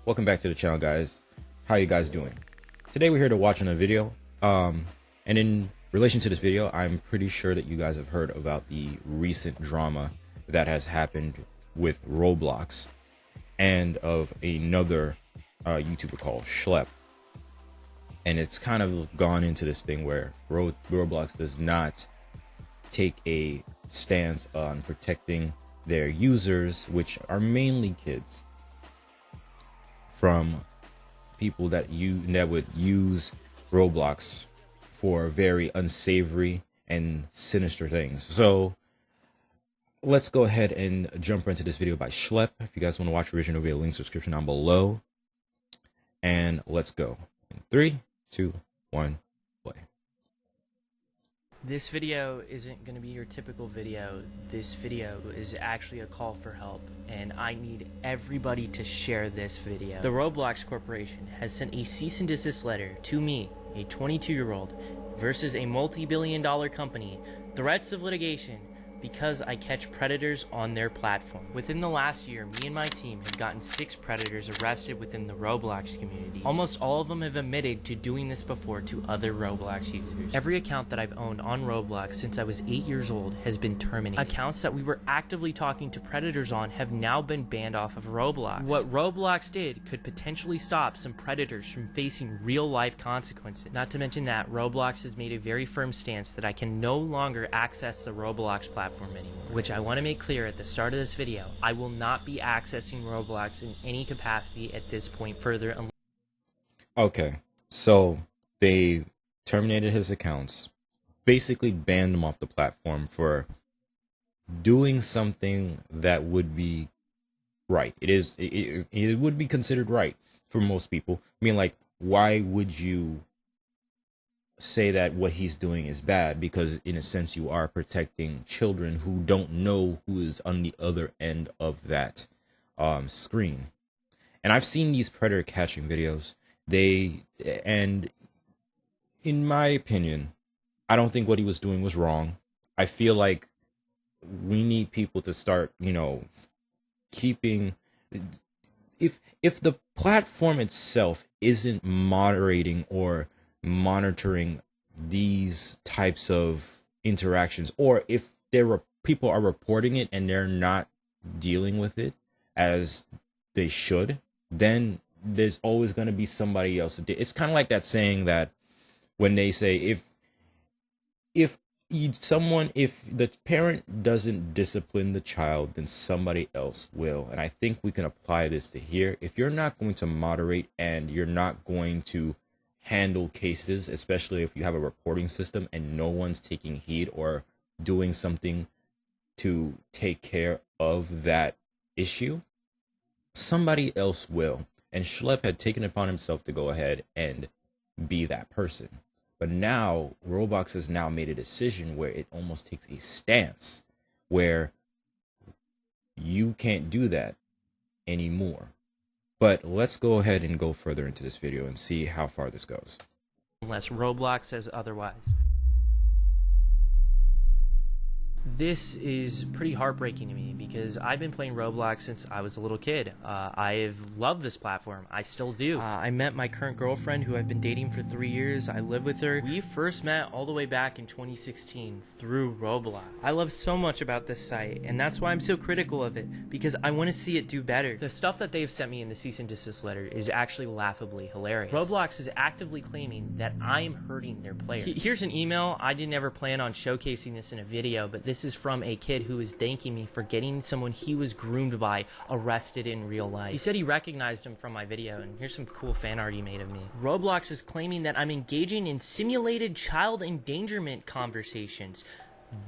Welcome back to the channel, guys. How you guys doing? Today we're here to watch on a video. And in relation to this video, I'm pretty sure that you guys have heard about the recent drama that has happened with Roblox and of another YouTuber called Schlep. And it's kind of gone into this thing where Roblox does not take a stance on protecting their users, which are mainly kids, from people that would use Roblox for very unsavory and sinister things. So let's go ahead and jump into this video by Schlep. If you guys want to watch the original video, link subscription down below. And let's go. In 3, 2, 1, play. This video isn't going to be your typical video. This video is actually a call for help, and I need everybody to share this video. The Roblox Corporation has sent a cease and desist letter to me, a 22-year-old, versus a multi-billion-dollar company, threats of litigation, because I catch predators on their platform. Within the last year, me and my team have gotten 6 predators arrested within the Roblox community. Almost all of them have admitted to doing this before to other Roblox users. Every account that I've owned on Roblox since I was 8 years old has been terminated. Accounts that we were actively talking to predators on have now been banned off of Roblox. What Roblox did could potentially stop some predators from facing real-life consequences. Not to mention that Roblox has made a very firm stance that I can no longer access the Roblox platform anymore, which I want to make clear at the start of this video. I will not be accessing Roblox in any capacity at this point further. Okay, so they terminated his accounts, basically banned him off the platform for doing something that would be right. It would be considered right for most people. I mean, like, why would you say that what he's doing is bad? Because in a sense you are protecting children who don't know who is on the other end of that screen. And I've seen these predator catching videos. And in my opinion, I don't think what he was doing was wrong. I feel like we need people to start, keeping, if the platform itself isn't moderating or monitoring these types of interactions, or if people are reporting it and they're not dealing with it as they should, then there's always going to be somebody else. It's kind of like that saying that when they say if the parent doesn't discipline the child, then somebody else will. And I think we can apply this to here. If you're not going to moderate and you're not going to handle cases, especially if you have a reporting system and no one's taking heed or doing something to take care of that issue, somebody else will. And Schlep had taken it upon himself to go ahead and be that person. But now Roblox has now made a decision where it almost takes a stance where you can't do that anymore. But let's go ahead and go further into this video and see how far this goes. Unless Roblox says otherwise. This is pretty heartbreaking to me because I've been playing Roblox since I was a little kid. I've loved this platform. I still do. I met my current girlfriend, who I've been dating for 3 years. I live with her. We first met all the way back in 2016 through Roblox. I love so much about this site, and that's why I'm so critical of it, because I want to see it do better. The stuff that they've sent me in the cease and desist letter is actually laughably hilarious. Roblox is actively claiming that I am hurting their players. Here's an email. I didn't ever plan on showcasing this in a video, but this is from a kid who is thanking me for getting someone he was groomed by arrested in real life. He said he recognized him from my video, and here's some cool fan art he made of me. Roblox is claiming that I'm engaging in simulated child endangerment conversations.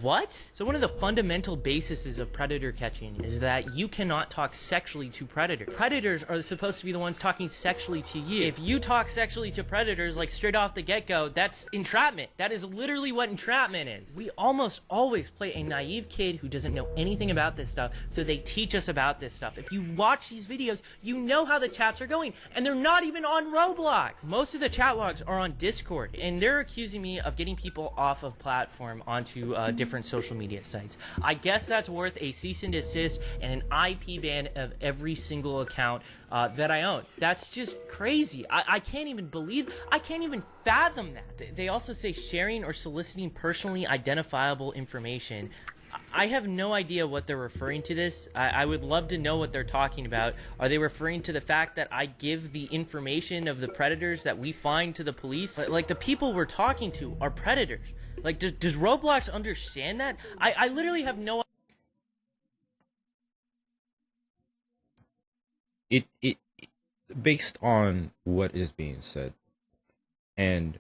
What? So one of the fundamental bases of predator catching is that you cannot talk sexually to predators. Predators are supposed to be the ones talking sexually to you. If you talk sexually to predators, like straight off the get-go, that's entrapment. That is literally what entrapment is. We almost always play a naive kid who doesn't know anything about this stuff, so they teach us about this stuff. If you watch these videos, you know how the chats are going, and they're not even on Roblox. Most of the chat logs are on Discord, and they're accusing me of getting people off of platform onto different social media sites. I guess that's worth a cease and desist and an IP ban of every single account that I own. That's just crazy. I can't even fathom that. They also say sharing or soliciting personally identifiable information. I have no idea what they're referring to this. I would love to know what they're talking about. Are they referring to the fact that I give the information of the predators that we find to the police? Like, the people we're talking to are predators. Like, does Roblox understand that? I literally have no... It based on what is being said, and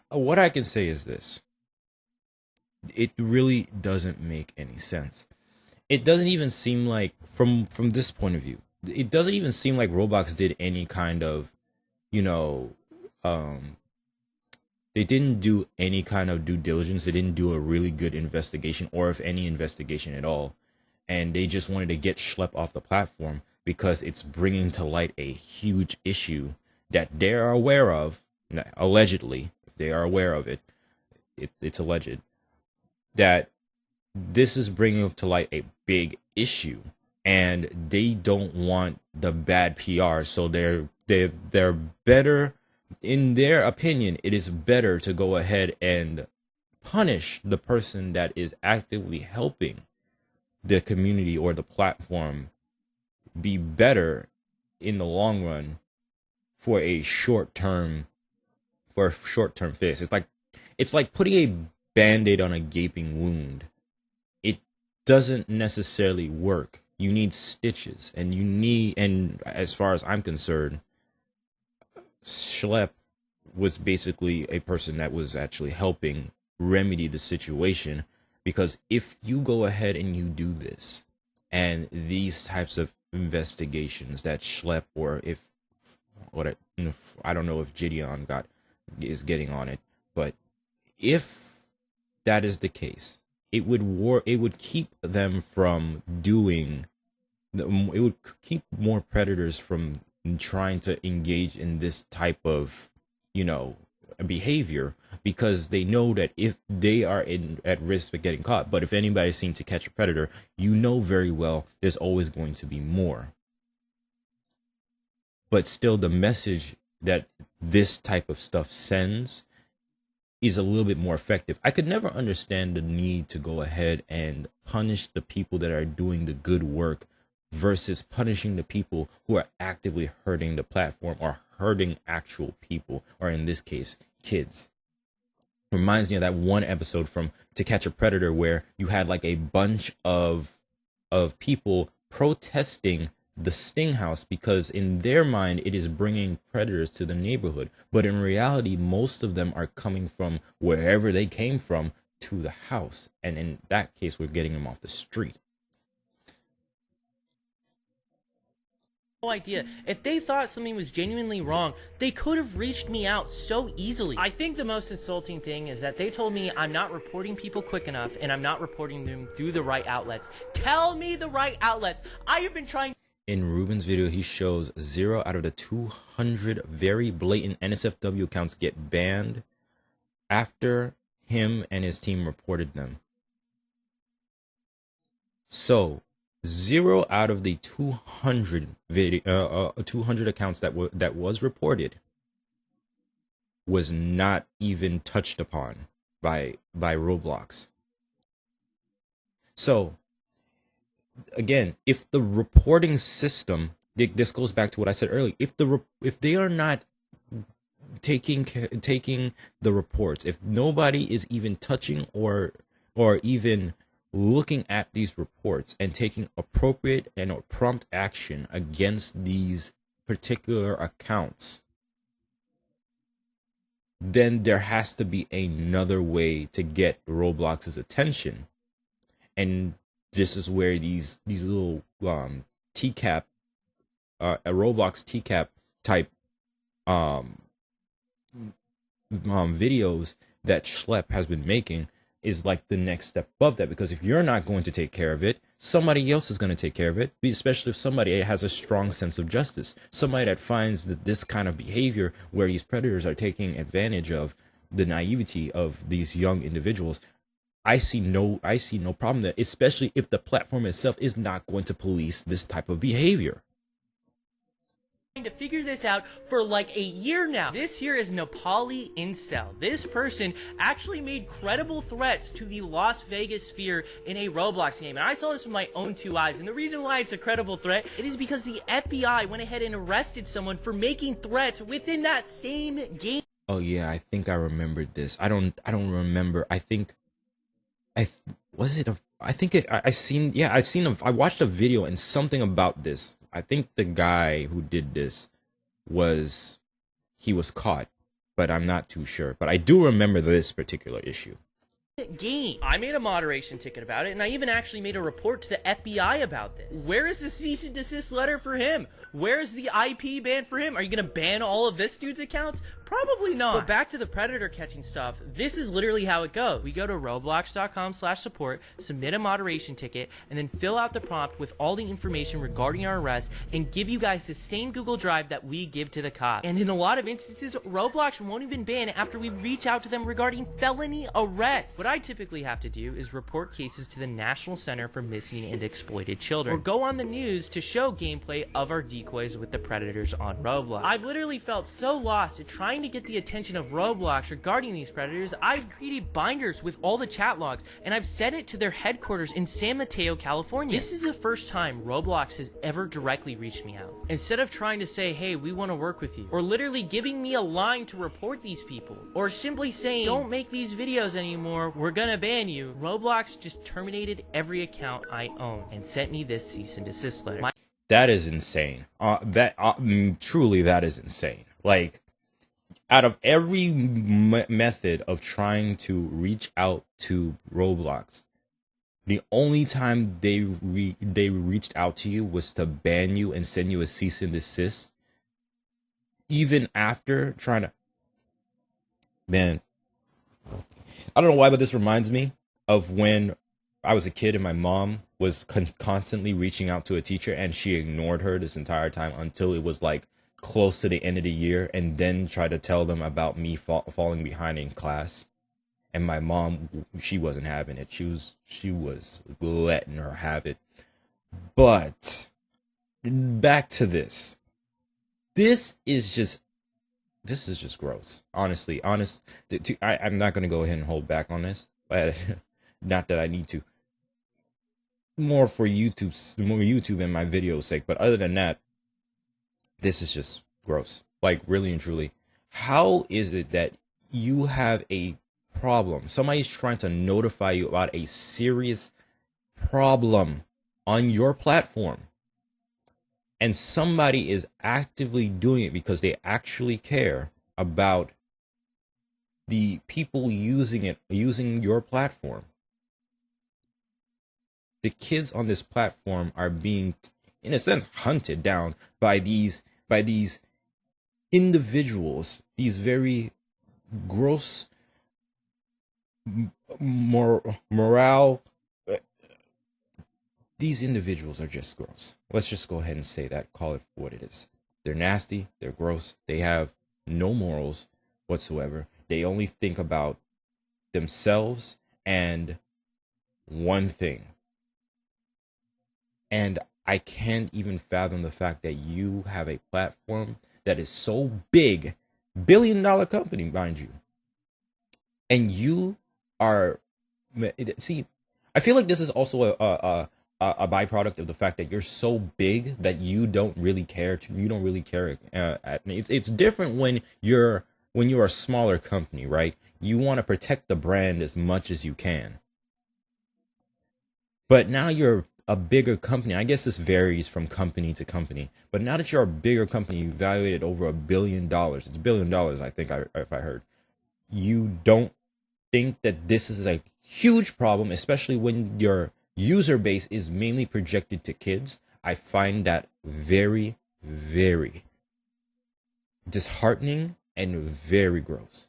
what I can say is this: it really doesn't make any sense. It doesn't even seem like, from this point of view, it doesn't even seem like Roblox did any kind of, they didn't do any kind of due diligence. They didn't do a really good investigation, or if any investigation at all. And they just wanted to get Schlep off the platform because it's bringing to light a huge issue that they're aware of, allegedly, if they are aware of it, it's alleged, that this is bringing to light a big issue, and they don't want the bad PR. So they're better, in their opinion, it is better to go ahead and punish the person that is actively helping the community or the platform be better in the long run for a short-term fix. It's like putting a Band-Aid on a gaping wound. It doesn't necessarily work. You need stitches, and as far as I'm concerned, Schlep was basically a person that was actually helping remedy the situation. Because if you go ahead and you do this, and these types of investigations that Schlep, or I don't know if Gideon is getting on it, but if that is the case, it would keep them from doing, it would keep more predators from trying to engage in this type of, behavior, because they know that if they are at risk of getting caught, but if anybody's seen To Catch a Predator, very well there's always going to be more. But still, the message that this type of stuff sends is a little bit more effective. I could never understand the need to go ahead and punish the people that are doing the good work versus punishing the people who are actively hurting the platform or hurting actual people, or in this case, kids. Reminds me of that one episode from To Catch a Predator where you had like a bunch of people protesting the Sting House because in their mind it is bringing predators to the neighborhood, but in reality most of them are coming from wherever they came from to the house, and in that case we're getting them off the street. No idea. If they thought something was genuinely wrong, they could have reached me out so easily. I think the most insulting thing is that they told me I'm not reporting people quick enough and I'm not reporting them through the right outlets. Tell me the right outlets. I have been trying. In Ruben's video, he shows 0 out of the 200 very blatant NSFW accounts get banned after him and his team reported them. So 0 out of the 200 accounts that was reported was not even touched upon by Roblox. So again, if the reporting system, this goes back to what I said earlier, if they are not taking the reports, if nobody is even touching or even looking at these reports and taking appropriate and or prompt action against these particular accounts, then there has to be another way to get Roblox's attention. And this is where these little TCAP, a Roblox TCAP type videos that Schlep has been making is like the next step above that, because if you're not going to take care of it, somebody else is going to take care of it, especially if somebody has a strong sense of justice, somebody that finds that this kind of behavior where these predators are taking advantage of the naivety of these young individuals, I see no problem there, especially if the platform itself is not going to police this type of behavior. To figure this out for like a year now. This here is Nepali Incel. This person actually made credible threats to the Las Vegas sphere in a Roblox game, and I saw this with my own two eyes. And the reason why it's a credible threat, it is because the FBI went ahead and arrested someone for making threats within that same game. Oh yeah, I think I remembered this. I don't remember. I watched a video and something about this. I think the guy who did this was caught, but I'm not too sure. But I do remember this particular issue. Game. I made a moderation ticket about it, and I even actually made a report to the FBI about this. Where is the cease and desist letter for him? Where is the IP ban for him? Are you gonna ban all of this dude's accounts? Probably not. But back to the predator catching stuff, this is literally how it goes. We go to roblox.com/support, submit a moderation ticket, and then fill out the prompt with all the information regarding our arrest and give you guys the same Google Drive that we give to the cops. And in a lot of instances, Roblox won't even ban after we reach out to them regarding felony arrest. What I typically have to do is report cases to the National Center for Missing and Exploited Children, or go on the news to show gameplay of our decoys with the predators on Roblox. I've literally felt so lost at trying to get the attention of Roblox regarding these predators. I've created binders with all the chat logs, and I've sent it to their headquarters in San Mateo, California. This is the first time Roblox has ever directly reached me out. Instead of trying to say, hey, we want to work with you, or literally giving me a line to report these people, or simply saying, don't make these videos anymore, we're gonna ban you, Roblox just terminated every account I own and sent me this cease and desist letter. That is insane. Truly, that is insane. Like, out of every method of trying to reach out to Roblox, the only time they reached out to you was to ban you and send you a cease and desist. Even after trying to, man, I don't know why, but this reminds me of when I was a kid and my mom was constantly reaching out to a teacher, and she ignored her this entire time until it was like close to the end of the year, and then tried to tell them about me falling behind in class. And my mom, she wasn't having it. She was letting her have it. But back to this. This is just gross. Honestly, I'm not going to go ahead and hold back on this. Not that I need to. More for YouTube and my video's sake. But other than that, this is just gross. Like, really and truly. How is it that you have a problem? Somebody's trying to notify you about a serious problem on your platform, and somebody is actively doing it because they actually care about the people using your platform. The kids on this platform are being, in a sense, hunted down by these individuals, these very gross morale. These individuals are just gross. Let's just go ahead and say that. Call it what it is. They're nasty. They're gross. They have no morals whatsoever. They only think about themselves and one thing. And I can't even fathom the fact that you have a platform that is so big, billion-dollar company, mind you, and you are, see, I feel like this is also a byproduct of the fact that you're so big that you don't really care. It's different when you're a smaller company, right? You want to protect the brand as much as you can. But now you're a bigger company. I guess this varies from company to company. But now that you're a bigger company, evaluated over $1 billion. It's $1 billion, I think, if I heard. You don't think that this is a huge problem, especially when your user base is mainly projected to kids. I find that very, very disheartening and very gross.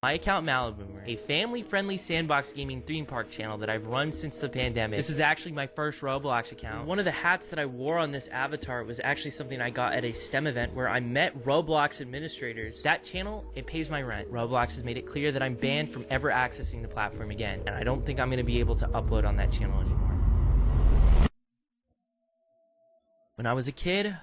My account Maleboomer, a family-friendly sandbox gaming theme park channel that I've run since the pandemic. This is actually my first Roblox account. One of the hats that I wore on this avatar was actually something I got at a STEM event where I met Roblox administrators. That channel, it pays my rent. Roblox has made it clear that I'm banned from ever accessing the platform again, and I don't think I'm going to be able to upload on that channel anymore. When I was a kid,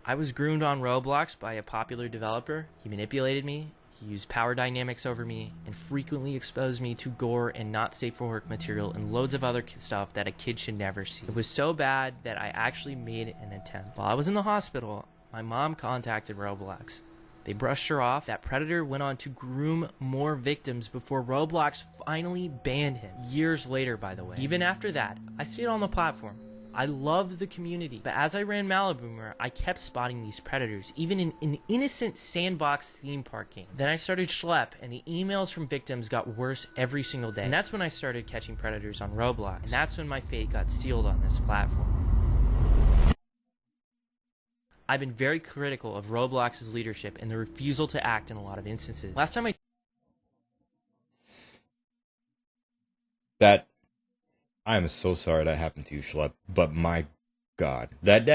I was groomed on Roblox by a popular developer. He manipulated me. He used power dynamics over me and frequently exposed me to gore and not safe for work material and loads of other stuff that a kid should never see. It was so bad that I actually made an attempt. While I was in the hospital, my mom contacted Roblox. They brushed her off. That predator went on to groom more victims before Roblox finally banned him. Years later, by the way. Even after that, I stayed on the platform. I loved the community, but as I ran Maleboomer, I kept spotting these predators, even in an innocent sandbox theme park game. Then I started Schlep, and the emails from victims got worse every single day. And that's when I started catching predators on Roblox, and that's when my fate got sealed on this platform. I've been very critical of Roblox's leadership and the refusal to act in a lot of instances. Last time I am so sorry that happened to you, Schlep, but my God, that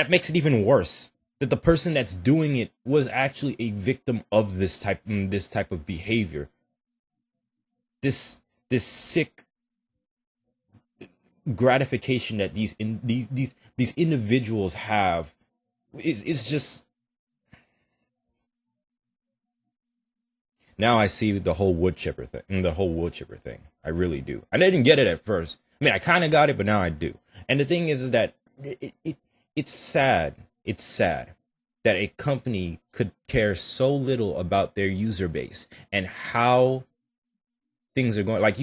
makes it even worse. That the person that's doing it was actually a victim of this type of behavior. This sick gratification that these individuals have is just. Now I see the whole wood chipper thing. I really do. I didn't get it at first. I mean, I kind of got it, but now I do. And the thing is that it's sad. It's sad that a company could care so little about their user base and how things are going. Like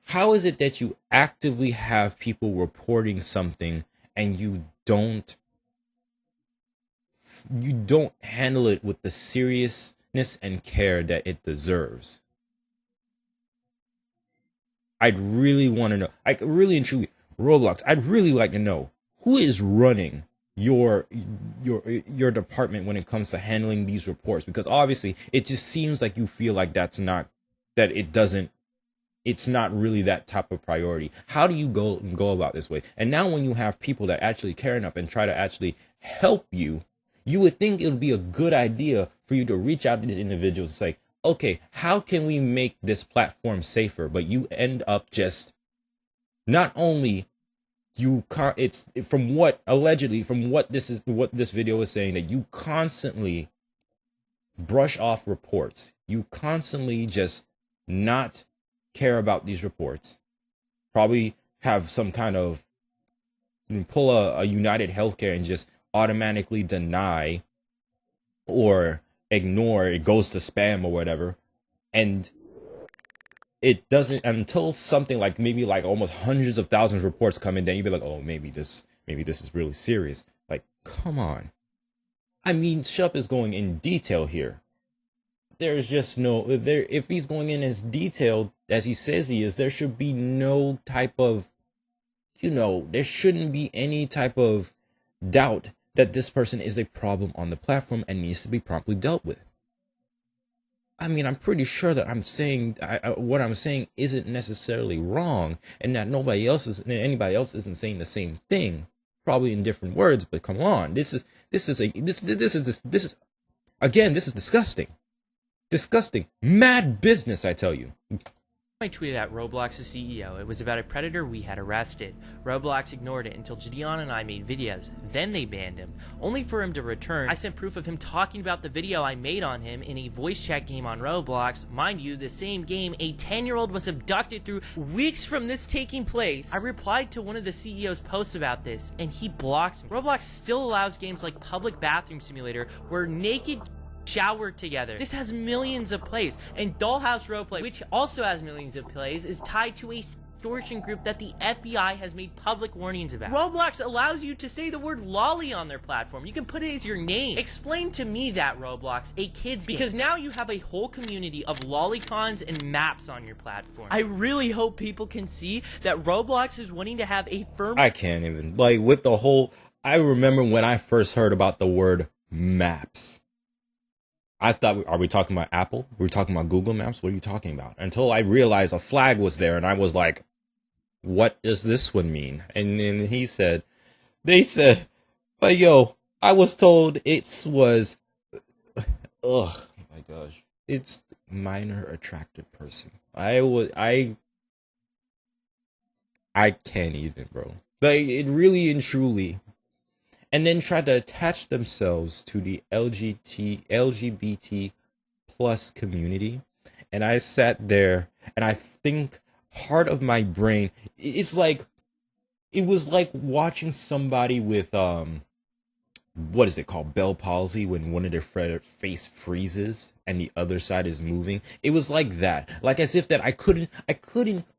how is it that you actively have people reporting something and you don't handle it with the seriousness and care that it deserves? I'd really want to know. Really and truly, Roblox, I'd really like to know who is running your department when it comes to handling these reports, because obviously it just seems like you feel like it's not really that type of priority. How do you go about this way? And now when you have people that actually care enough and try to actually help you, you would think it would be a good idea for you to reach out to these individuals and say, okay, how can we make this platform safer? But you end up just not only it's from what this video is saying, that you constantly brush off reports. You constantly just not care about these reports. Probably have some kind of pull a United Healthcare and just automatically deny or ignore, it goes to spam or whatever, and it doesn't until something like maybe like almost hundreds of thousands of reports come in, then you'd be like, oh, maybe this is really serious. Like, come on. I mean, Schlep is going in detail here. There's just if he's going in as detailed as he says he is, there should be no type of, there shouldn't be any type of doubt that this person is a problem on the platform and needs to be promptly dealt with. I mean, I'm pretty sure that what I'm saying isn't necessarily wrong, and that anybody else isn't saying the same thing, probably in different words. But come on, this is disgusting, mad business, I tell you. I tweeted at Roblox's CEO. It was about a predator we had arrested. Roblox ignored it until Gideon and I made videos. Then they banned him, only for him to return. I sent proof of him talking about the video I made on him in a voice chat game on Roblox. Mind you, the same game a 10-year-old was abducted through weeks from this taking place. I replied to one of the CEO's posts about this, and he blocked me. Roblox still allows games like Public Bathroom Simulator, where naked shower together. This has millions of plays, and Dollhouse Roleplay, which also has millions of plays, is tied to a extortion group that the FBI has made public warnings about. Roblox allows you to say the word lolly on their platform. You can put it as your name. Explain to me that, Roblox, a kid's game. Because now you have a whole community of lolicons and maps on your platform. I really hope people can see that Roblox is wanting to have a firm... I can't even, with the whole... I remember when I first heard about the word maps. I thought, are we talking about Apple? We're talking about Google Maps? What are you talking about? Until I realized a flag was there, and I was like, what does this one mean? And then they said, like, yo, I was told it was, oh my gosh, it's minor attracted person. I can't even, bro. Like, it really and truly. And then tried to attach themselves to the LGBT plus community. And I sat there, and I think part of my brain, it was like watching somebody with, what is it called? Bell palsy, when one of their face freezes and the other side is moving. It was like that. Like as if that I couldn't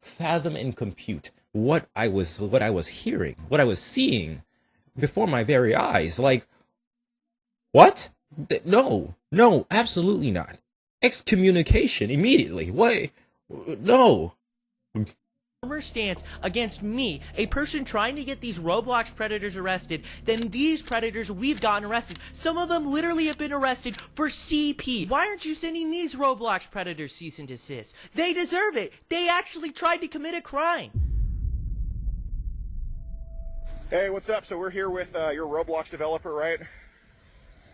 fathom and compute what I was hearing, what I was seeing before my very eyes. Like, what? No, absolutely not. Excommunication immediately. What? No. Stance against me, a person trying to get these Roblox predators arrested, then these predators we've gotten arrested. Some of them literally have been arrested for CP. Why aren't you sending these Roblox predators cease and desist? They deserve it. They actually tried to commit a crime. Hey, what's up? So we're here with your Roblox developer, right?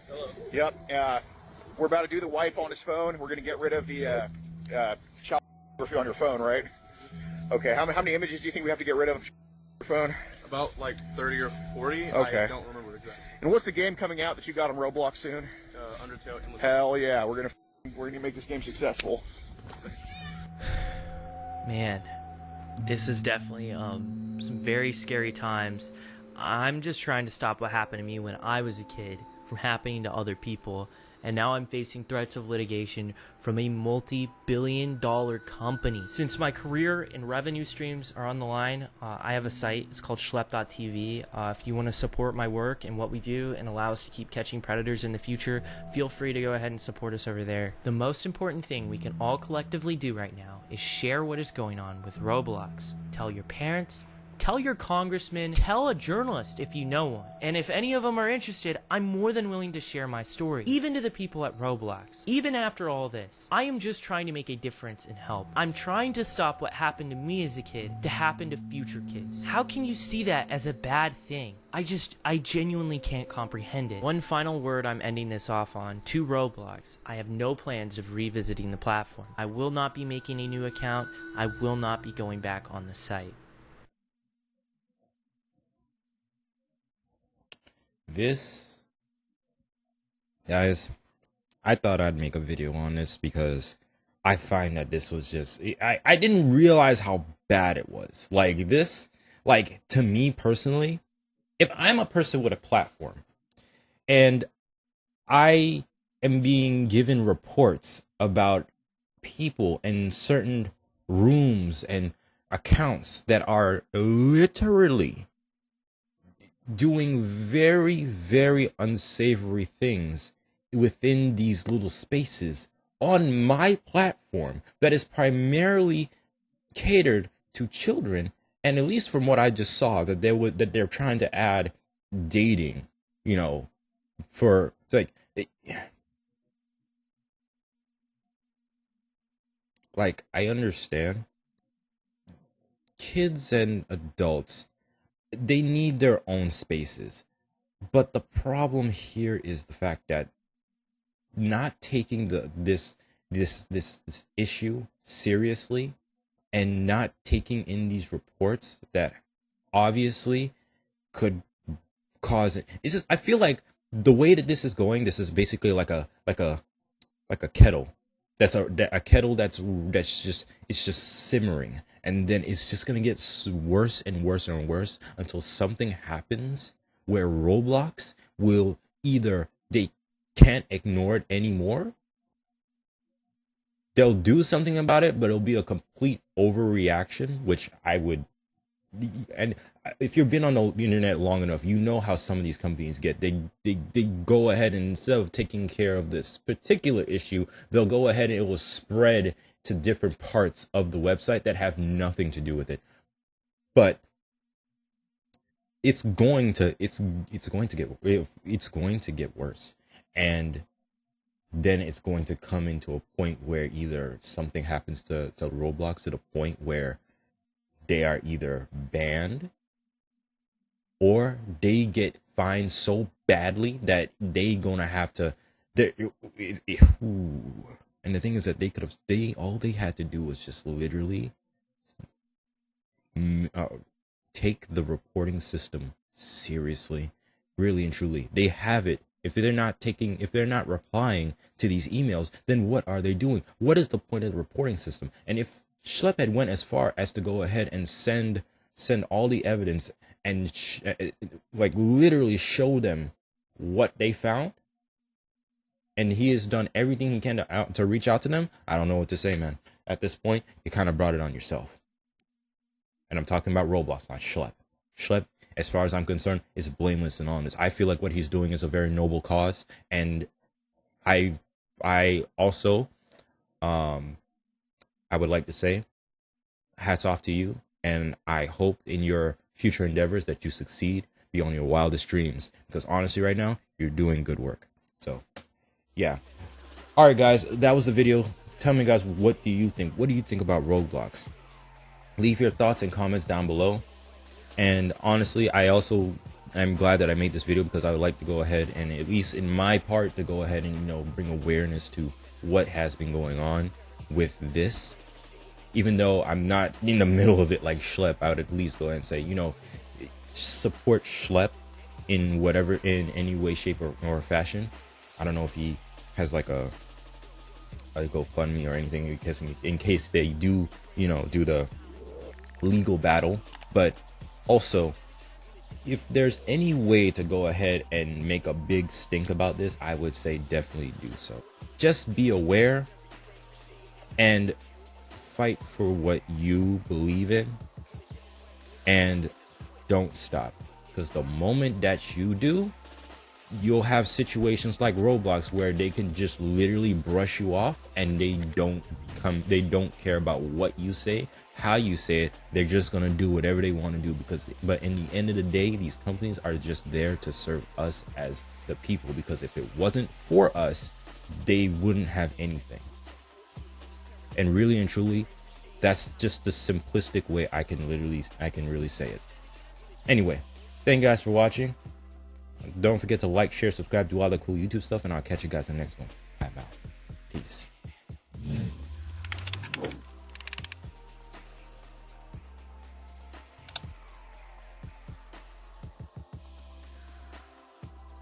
Hello. Yep. We're about to do the wipe on his phone. We're going to get rid of the child pornography on your phone, right? Okay. How many images do you think we have to get rid of on your phone? About like 30 or 40. Okay. I don't remember exactly. And what's the game coming out that you got on Roblox soon? Undertale. Endless. Hell yeah! We're gonna make this game successful. Man, this is definitely some very scary times. I'm just trying to stop what happened to me when I was a kid from happening to other people, and now I'm facing threats of litigation from a multi-billion-dollar company. Since my career and revenue streams are on the line, I have a site. It's called Schlep.tv. If you want to support my work and what we do and allow us to keep catching predators in the future, feel free to go ahead and support us over there. The most important thing we can all collectively do right now is share what is going on with Roblox. Tell your parents, tell your congressman, tell a journalist if you know one. And if any of them are interested, I'm more than willing to share my story. Even to the people at Roblox. Even after all this, I am just trying to make a difference and help. I'm trying to stop what happened to me as a kid to happen to future kids. How can you see that as a bad thing? I genuinely can't comprehend it. One final word I'm ending this off on, to Roblox. I have no plans of revisiting the platform. I will not be making a new account. I will not be going back on the site. This, guys, I thought I'd make a video on this because I find that this was just, I didn't realize how bad it was. Like this, like to me personally, if I'm a person with a platform and I am being given reports about people in certain rooms and accounts that are literally doing very, very unsavory things within these little spaces on my platform that is primarily catered to children, and at least from what I just saw, that they're trying to add dating, you know, for like I understand kids and adults, they need their own spaces. But the problem here is the fact that not taking this issue seriously and not taking in these reports that obviously could cause it. It's just, I feel like the way that this is going, this is basically like a kettle. That's a kettle that's just, it's just simmering, and then it's just gonna get worse and worse and worse until something happens where Roblox will either, they can't ignore it anymore, they'll do something about it, but it'll be a complete overreaction, which I would. And if you've been on the internet long enough, you know how some of these companies get. They go ahead, and instead of taking care of this particular issue, they'll go ahead and it will spread to different parts of the website that have nothing to do with it. But it's going to get worse. And then it's going to come into a point where either something happens to Roblox to the point where they are either banned or they get fined so badly that they gonna have to. And the thing is that all they had to do was just literally take the reporting system seriously, really and truly. They have it. If they're not replying to these emails, then what are they doing? What is the point of the reporting system? And if Schlep had went as far as to go ahead and send all the evidence and like literally show them what they found, and he has done everything he can to reach out to them, I don't know what to say, man. At this point, you kind of brought it on yourself. And I'm talking about Roblox, not Schlep. Schlep, as far as I'm concerned, is blameless and honest. I feel like what he's doing is a very noble cause, and I also, I would like to say, hats off to you, and I hope in your future endeavors that you succeed beyond your wildest dreams, because honestly, right now, you're doing good work. So, yeah. All right, guys, that was the video. Tell me, guys, what do you think? What do you think about Roblox? Leave your thoughts and comments down below. And honestly, I'm glad that I made this video, because I would like to go ahead and, at least in my part, to go ahead and, you know, bring awareness to what has been going on with this. Even though I'm not in the middle of it like Schlep, I would at least go ahead and say, you know, support Schlep in any way, shape, or fashion. I don't know if he has like a GoFundMe or anything in case they do, you know, do the legal battle. But also, if there's any way to go ahead and make a big stink about this, I would say definitely do so. Just be aware and fight for what you believe in, and don't stop, because the moment that you do, you'll have situations like Roblox where they can just literally brush you off, and they don't care about what you say, how you say it. They're just gonna do whatever they want to do, but in the end of the day, these companies are just there to serve us as the people, because if it wasn't for us, they wouldn't have anything. And really and truly, that's just the simplistic way I can really say it. Anyway, thank you guys for watching. Don't forget to like, share, subscribe, do all the cool YouTube stuff, and I'll catch you guys in the next one. I'm out. Peace.